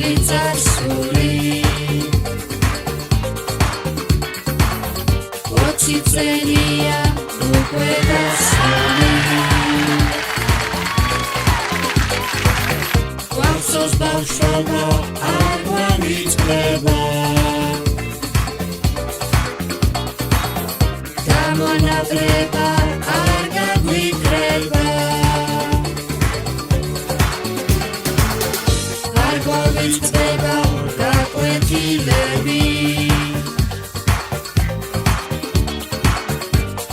სული წარსული ოჩი წელია უკვე დასული გვახსოვს ბავშვობა არ გვამიწყდება გამონაკლება არ გაგვიკრება არ გვავიწყდება გაკვეთილები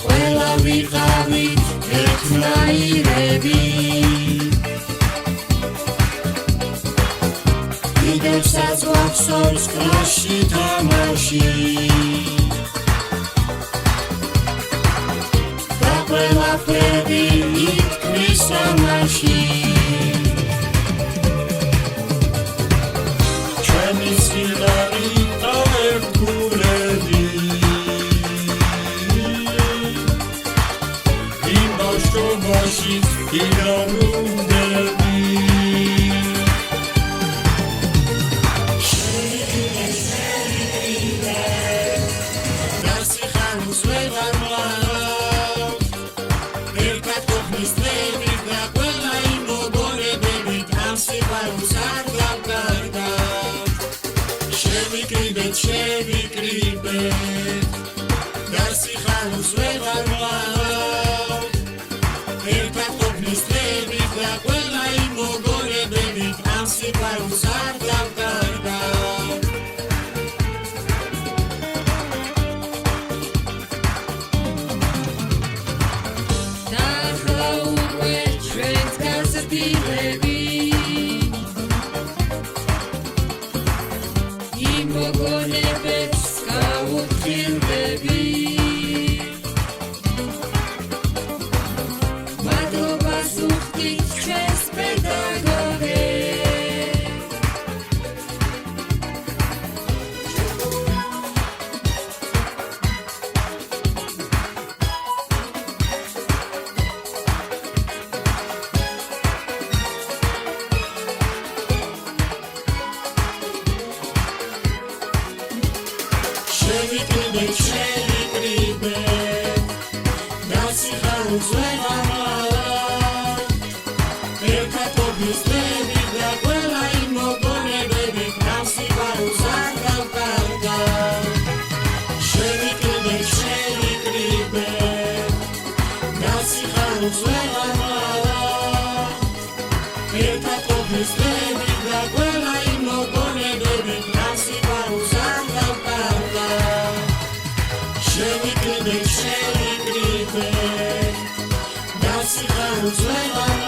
ყველა ვიყავით ერთნაირები კიდევსაც გვახსოვს კლასში თამაში ყველაფერი ითქმის ამაში ჩემი სილარი დაერგულები იმ ბავშვობაში ირავრუნდები დასი ხანს ვეღარ შევიკრიბეთ დასი ხანს ვეღარ ვარ ერთად ყოფნის დღეებით და ყველა იმ მოგონებებით ამ სიყვარულს არ დავკარგავ ნახლა უკვე ჩვენს გაზრდილები მოგონებებს გავუხილდები მადლობას უხდით ჩვენს პედაგოგებს შევიკრიბეთ დასი ხანს ვეღარ ვარ ერთად ყოფნის დღეებით და ყველა იმ მოგონებებით ამ სიყვარულს არ დავკარგავ შევიკრიბეთ დასი ხანს ვეღარ ვარ ერთად ყოფნის დღეებით და ყველა იმ მოგონებებით ამ სიყვარულს არ დავკარგავ შევიკრიბეთ დასი ხანს ვეღარ